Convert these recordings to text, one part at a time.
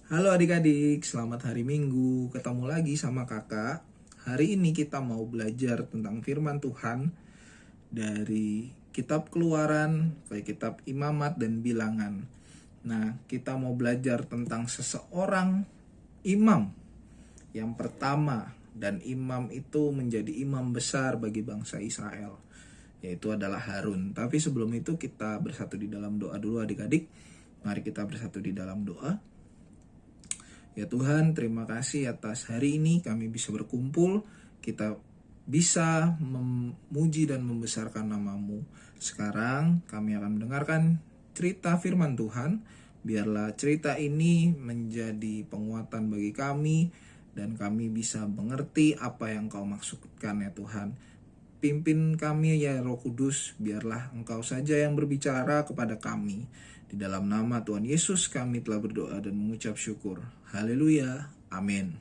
Halo adik-adik, selamat hari Minggu. Ketemu lagi sama kakak. Hari ini kita mau belajar tentang firman Tuhan dari kitab Keluaran ke kitab Imamat dan Bilangan. Nah, kita mau belajar tentang seseorang imam yang pertama, dan imam itu menjadi imam besar bagi bangsa Israel, yaitu adalah Harun. Tapi sebelum itu kita bersatu di dalam doa dulu adik-adik. Mari kita bersatu di dalam doa. Ya Tuhan, terima kasih atas hari ini kami bisa berkumpul, kita bisa memuji dan membesarkan nama-Mu. Sekarang kami akan mendengarkan cerita firman Tuhan. Biarlah cerita ini menjadi penguatan bagi kami dan kami bisa mengerti apa yang Kau maksudkan ya Tuhan. Pimpin kami ya Roh Kudus, biarlah Engkau saja yang berbicara kepada kami. Di dalam nama Tuhan Yesus kami telah berdoa dan mengucap syukur. Haleluya. Amin.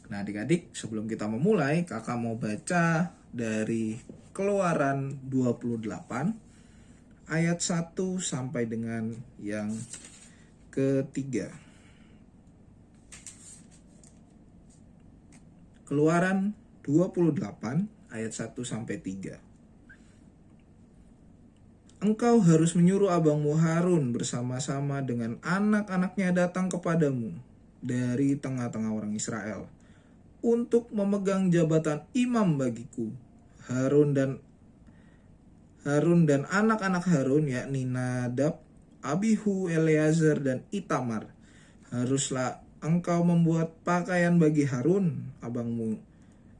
Nah adik-adik, sebelum kita memulai, kakak mau baca dari Keluaran 28 ayat 1 sampai dengan yang ketiga. Keluaran 28 ayat 1 sampai 3. Engkau harus menyuruh abangmu Harun bersama-sama dengan anak-anaknya datang kepadamu dari tengah-tengah orang Israel untuk memegang jabatan imam bagiku. Harun dan anak-anak Harun, yakni Nadab, Abihu, Eleazar, dan Itamar. Haruslah engkau membuat pakaian bagi Harun, abangmu,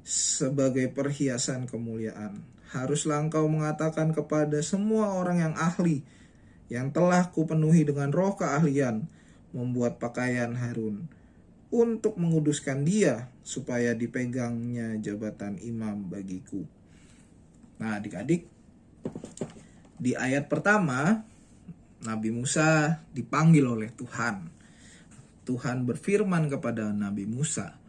sebagai perhiasan kemuliaan. Haruslah engkau mengatakan kepada semua orang yang ahli, yang telah kupenuhi dengan roh keahlian, membuat pakaian Harun, untuk menguduskan dia, supaya dipegangnya jabatan imam bagiku. Nah adik-adik, di ayat pertama, Nabi Musa dipanggil oleh Tuhan. Tuhan berfirman kepada Nabi Musa,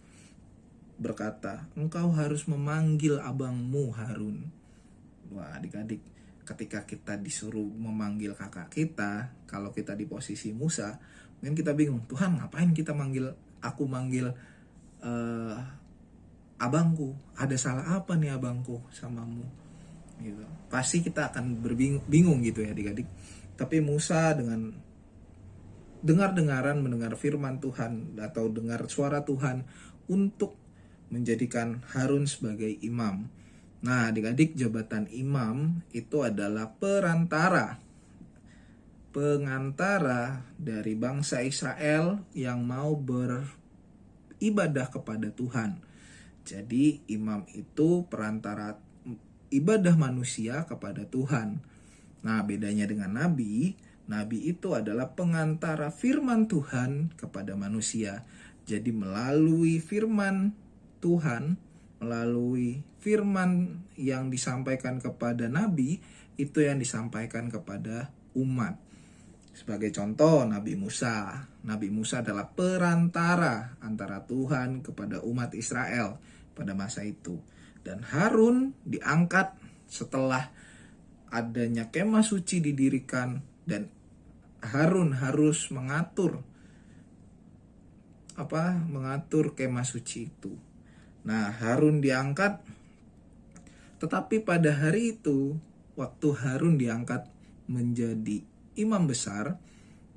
berkata, engkau harus memanggil abangmu Harun. Wah adik-adik, ketika kita disuruh memanggil kakak kita, kalau kita di posisi Musa, mungkin kita bingung, Tuhan ngapain kita manggil abangku, ada salah apa nih abangku samamu gitu. Pasti kita akan bingung gitu ya adik-adik. Tapi Musa dengan mendengar firman Tuhan atau dengar suara Tuhan untuk menjadikan Harun sebagai imam. Nah adik-adik, jabatan imam itu adalah pengantara dari bangsa Israel yang mau beribadah kepada Tuhan. Jadi imam itu perantara ibadah manusia kepada Tuhan. Nah bedanya dengan nabi itu adalah pengantara firman Tuhan kepada manusia. Jadi melalui firman Tuhan, melalui firman yang disampaikan kepada nabi, itu yang disampaikan kepada umat. Sebagai contoh, Nabi Musa adalah perantara antara Tuhan kepada umat Israel pada masa itu. Dan Harun diangkat setelah adanya kemah suci didirikan, dan Harun harus mengatur kemah suci itu. Nah, Harun diangkat, tetapi pada hari itu, waktu Harun diangkat menjadi imam besar,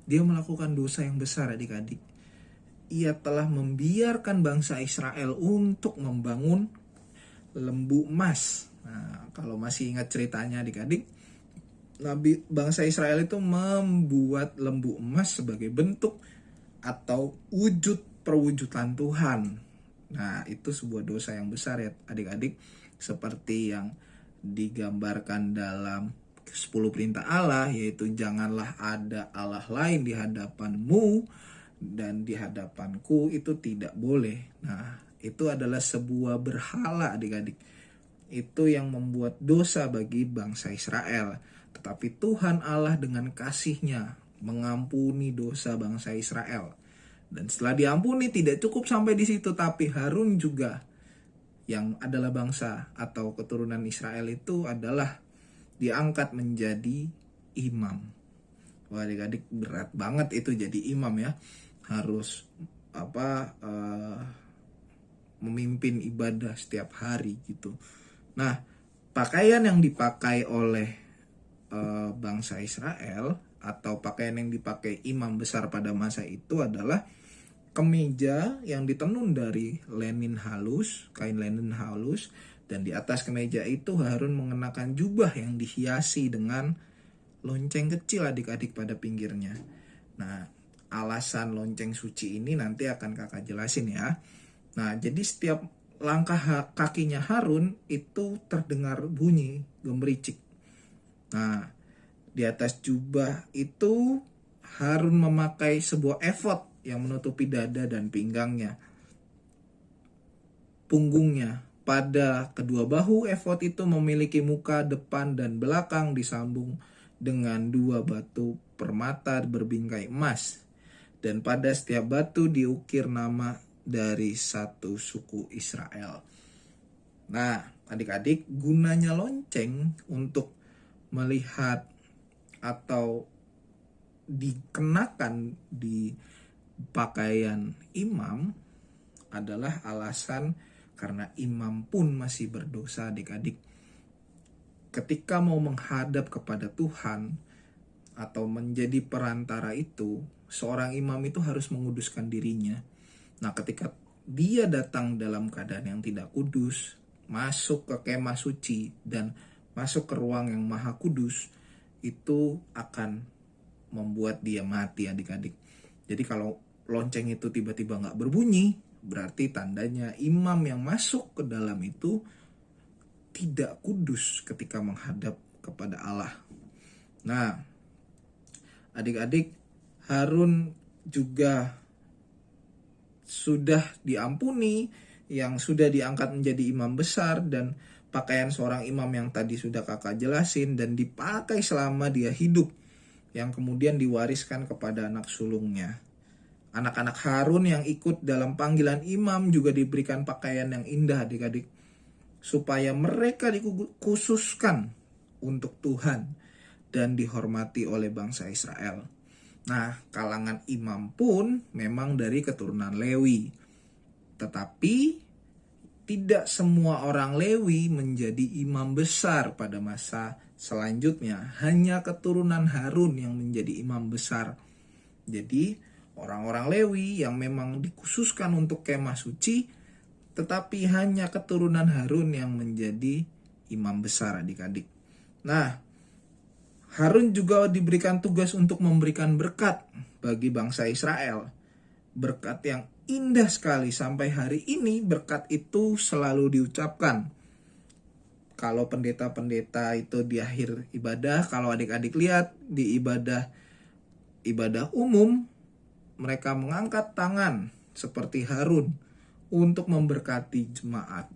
dia melakukan dosa yang besar adik-adik. Ia telah membiarkan bangsa Israel untuk membangun lembu emas. Nah, kalau masih ingat ceritanya adik-adik, bangsa Israel itu membuat lembu emas sebagai bentuk atau wujud perwujudan Tuhan. Nah, itu sebuah dosa yang besar ya adik-adik, seperti yang digambarkan dalam 10 perintah Allah, yaitu janganlah ada Allah lain di hadapanmu dan di hadapanku, itu tidak boleh. Nah, itu adalah sebuah berhala adik-adik. Itu yang membuat dosa bagi bangsa Israel. Tetapi Tuhan Allah dengan kasih-Nya mengampuni dosa bangsa Israel. Dan setelah diampuni tidak cukup sampai di situ, tapi Harun juga yang adalah bangsa atau keturunan Israel itu adalah diangkat menjadi imam. Wah adik-adik, berat banget itu jadi imam ya. harus memimpin ibadah setiap hari gitu. Nah, pakaian yang dipakai oleh bangsa Israel atau pakaian yang dipakai imam besar pada masa itu adalah kemeja yang ditenun dari kain linen halus, dan di atas kemeja itu Harun mengenakan jubah yang dihiasi dengan lonceng kecil adik-adik pada pinggirnya. Nah, alasan lonceng suci ini nanti akan kakak jelasin ya. Nah, jadi setiap langkah kakinya Harun itu terdengar bunyi gemericik. Nah, di atas jubah itu Harun memakai sebuah efod yang menutupi dada dan pinggangnya. Punggungnya. Pada kedua bahu efod itu memiliki muka depan dan belakang disambung dengan 2 batu permata berbingkai emas. Dan pada setiap batu diukir nama dari satu suku Israel. Nah, adik-adik, gunanya lonceng untuk melihat atau dikenakan di pakaian imam adalah alasan karena imam pun masih berdosa, adik-adik. Ketika mau menghadap kepada Tuhan atau menjadi perantara itu, seorang imam itu harus menguduskan dirinya. Nah, ketika dia datang dalam keadaan yang tidak kudus, masuk ke kemah suci dan masuk ke ruang yang maha kudus, itu akan membuat dia mati, adik-adik. Jadi kalau lonceng itu tiba-tiba gak berbunyi, berarti tandanya imam yang masuk ke dalam itu tidak kudus ketika menghadap kepada Allah. Nah, adik-adik, Harun juga sudah diampuni, yang sudah diangkat menjadi imam besar, dan pakaian seorang imam yang tadi sudah kakak jelasin dan dipakai selama dia hidup, yang kemudian diwariskan kepada anak sulungnya. Anak-anak Harun yang ikut dalam panggilan imam juga diberikan pakaian yang indah, adik-adik, supaya mereka dikhususkan untuk Tuhan dan dihormati oleh bangsa Israel. Nah, kalangan imam pun memang dari keturunan Lewi. Tetapi tidak semua orang Lewi menjadi imam besar pada masa selanjutnya. Hanya keturunan Harun yang menjadi imam besar. Jadi, orang-orang Lewi yang memang dikhususkan untuk kemah suci, tetapi hanya keturunan Harun yang menjadi imam besar, adik-adik. Nah, Harun juga diberikan tugas untuk memberikan berkat bagi bangsa Israel. Berkat yang indah sekali, sampai hari ini berkat itu selalu diucapkan. Kalau pendeta-pendeta itu di akhir ibadah, kalau adik-adik lihat di ibadah umum, mereka mengangkat tangan seperti Harun untuk memberkati jemaat.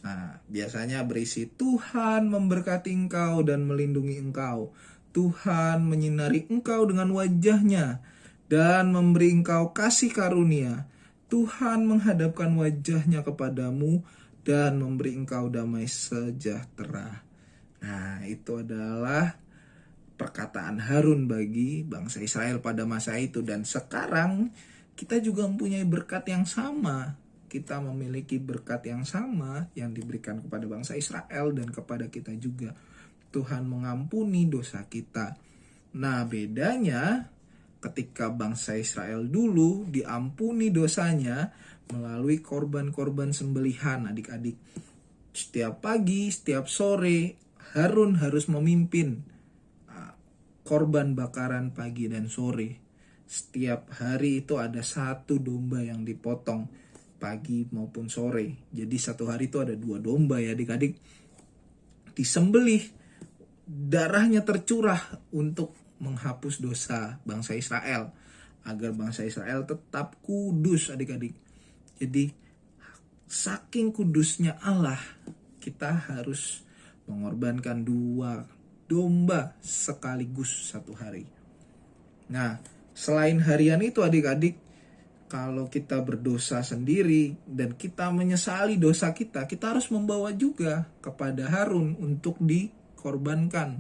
Nah, biasanya berisi, Tuhan memberkati engkau dan melindungi engkau. Tuhan menyinari engkau dengan wajahnya dan memberi engkau kasih karunia. Tuhan menghadapkan wajahnya kepadamu dan memberi engkau damai sejahtera. Nah, itu adalah perkataan Harun bagi bangsa Israel pada masa itu. Dan sekarang kita juga mempunyai berkat yang sama. Kita memiliki berkat yang sama yang diberikan kepada bangsa Israel dan kepada kita juga. Tuhan mengampuni dosa kita. Nah, bedanya ketika bangsa Israel dulu diampuni dosanya melalui korban-korban sembelihan, adik-adik. Setiap pagi, setiap sore, Harun harus memimpin korban bakaran pagi dan sore. Setiap hari itu ada 1 domba yang dipotong, pagi maupun sore. Jadi 1 hari itu ada 2 domba ya adik-adik. Disembelih, darahnya tercurah untuk menghapus dosa bangsa Israel, agar bangsa Israel tetap kudus, adik-adik. Jadi saking kudusnya Allah, kita harus mengorbankan 2 domba sekaligus 1 hari. Nah, selain harian itu adik-adik, kalau kita berdosa sendiri dan kita menyesali dosa kita, kita harus membawa juga kepada Harun untuk dikorbankan.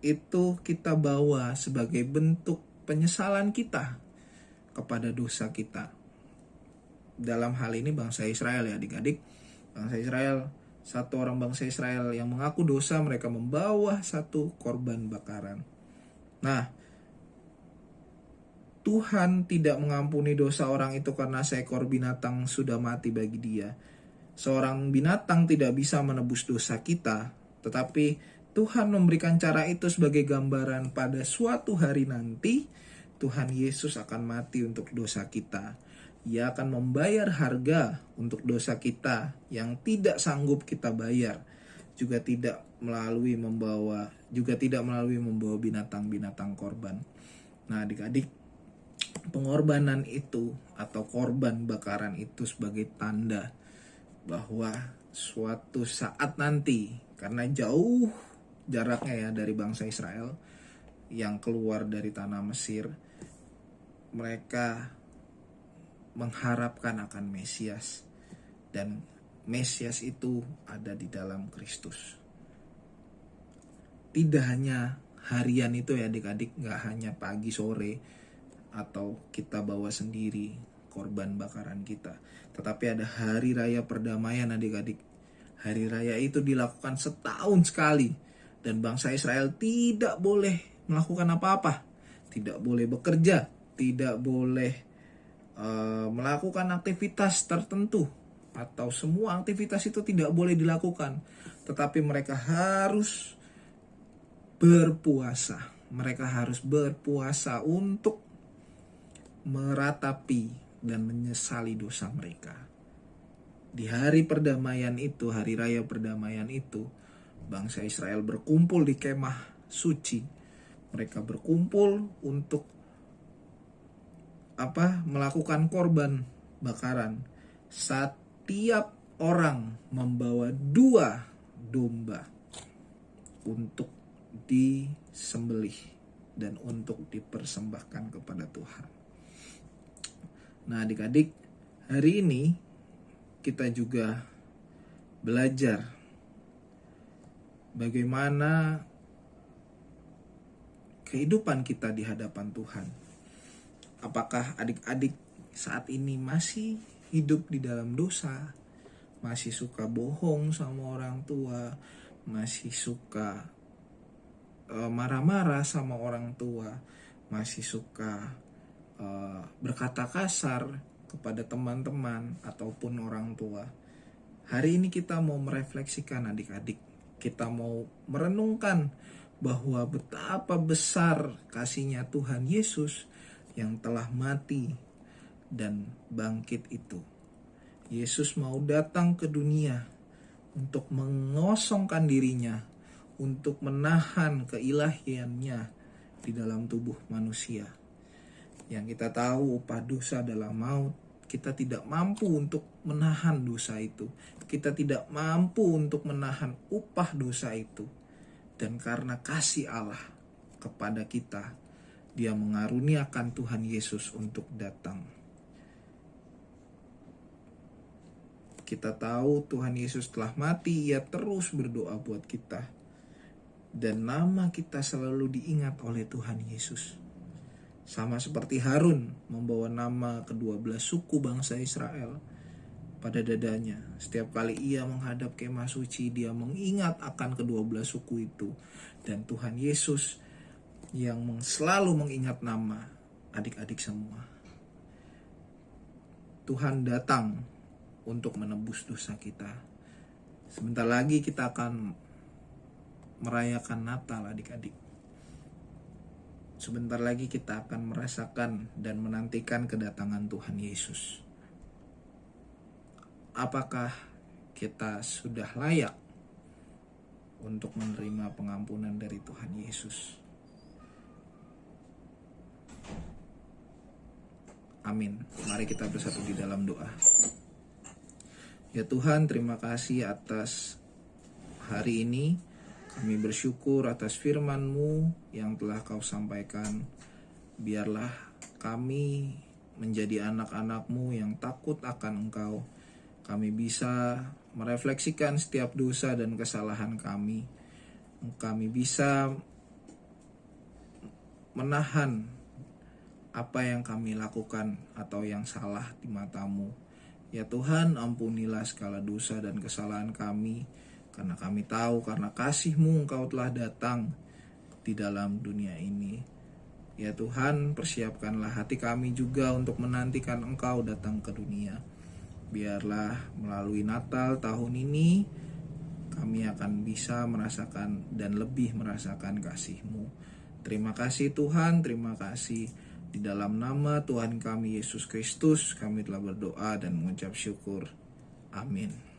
Itu kita bawa sebagai bentuk penyesalan kita kepada dosa kita. Dalam hal ini bangsa Israel ya adik-adik. Bangsa Israel, satu orang bangsa Israel yang mengaku dosa, mereka membawa satu korban bakaran. Nah, Tuhan tidak mengampuni dosa orang itu karena seekor binatang sudah mati bagi dia. Seorang binatang tidak bisa menebus dosa kita, tetapi Tuhan memberikan cara itu sebagai gambaran pada suatu hari nanti Tuhan Yesus akan mati untuk dosa kita. Ia akan membayar harga untuk dosa kita yang tidak sanggup kita bayar, juga tidak melalui membawa binatang-binatang korban. Nah, adik-adik, pengorbanan itu atau korban bakaran itu sebagai tanda bahwa suatu saat nanti, karena jauh jaraknya ya dari bangsa Israel yang keluar dari tanah Mesir, mereka mengharapkan akan Mesias, dan Mesias itu ada di dalam Kristus. Tidak hanya harian itu ya adik-adik, gak hanya pagi sore atau kita bawa sendiri korban bakaran kita, tetapi ada hari raya perdamaian adik-adik. Hari raya itu dilakukan setahun sekali, dan bangsa Israel tidak boleh melakukan apa-apa, tidak boleh bekerja, tidak boleh melakukan aktivitas tertentu, atau semua aktivitas itu tidak boleh dilakukan, tetapi mereka harus berpuasa. Mereka harus berpuasa untuk meratapi dan menyesali dosa mereka. Di hari perdamaian itu, hari raya perdamaian itu, bangsa Israel berkumpul di kemah suci. Mereka berkumpul untuk melakukan korban bakaran. Setiap orang membawa 2 domba untuk disembelih dan untuk dipersembahkan kepada Tuhan. Nah, adik-adik, hari ini kita juga belajar bagaimana kehidupan kita di hadapan Tuhan. Apakah adik-adik saat ini masih hidup di dalam dosa, masih suka bohong sama orang tua, masih suka marah-marah sama orang tua, masih suka berkata kasar kepada teman-teman ataupun orang tua? Hari ini kita mau merefleksikan adik-adik. Kita mau merenungkan bahwa betapa besar kasihnya Tuhan Yesus yang telah mati dan bangkit itu. Yesus mau datang ke dunia untuk mengosongkan dirinya, untuk menahan keilahiannya di dalam tubuh manusia. Yang kita tahu upah dosa adalah maut. Kita tidak mampu untuk menahan dosa itu. Kita tidak mampu untuk menahan upah dosa itu. Dan karena kasih Allah kepada kita, Dia mengaruniakan Tuhan Yesus untuk datang. Kita tahu Tuhan Yesus telah mati, Ia terus berdoa buat kita. Dan nama kita selalu diingat oleh Tuhan Yesus. Sama seperti Harun membawa nama ke-12 suku bangsa Israel pada dadanya. Setiap kali ia menghadap kemah suci, dia mengingat akan ke-12 suku itu. Dan Tuhan Yesus yang selalu mengingat nama adik-adik semua. Tuhan datang untuk menebus dosa kita. Sebentar lagi kita akan merayakan Natal adik-adik. Sebentar lagi kita akan merasakan dan menantikan kedatangan Tuhan Yesus. Apakah kita sudah layak untuk menerima pengampunan dari Tuhan Yesus? Amin. Mari kita bersatu di dalam doa. Ya Tuhan, terima kasih atas hari ini. Kami bersyukur atas firman-Mu yang telah Kau sampaikan. Biarlah kami menjadi anak-anak-Mu yang takut akan Engkau. Kami bisa merefleksikan setiap dosa dan kesalahan kami. Kami bisa menahan apa yang kami lakukan atau yang salah di mata-Mu. Ya Tuhan, ampunilah segala dosa dan kesalahan kami, karena kami tahu karena kasih-Mu Engkau telah datang di dalam dunia ini. Ya Tuhan, persiapkanlah hati kami juga untuk menantikan Engkau datang ke dunia. Biarlah melalui Natal tahun ini kami akan bisa merasakan dan lebih merasakan kasih-Mu. Terima kasih Tuhan, terima kasih. Di dalam nama Tuhan kami Yesus Kristus, kami telah berdoa dan mengucap syukur. Amin.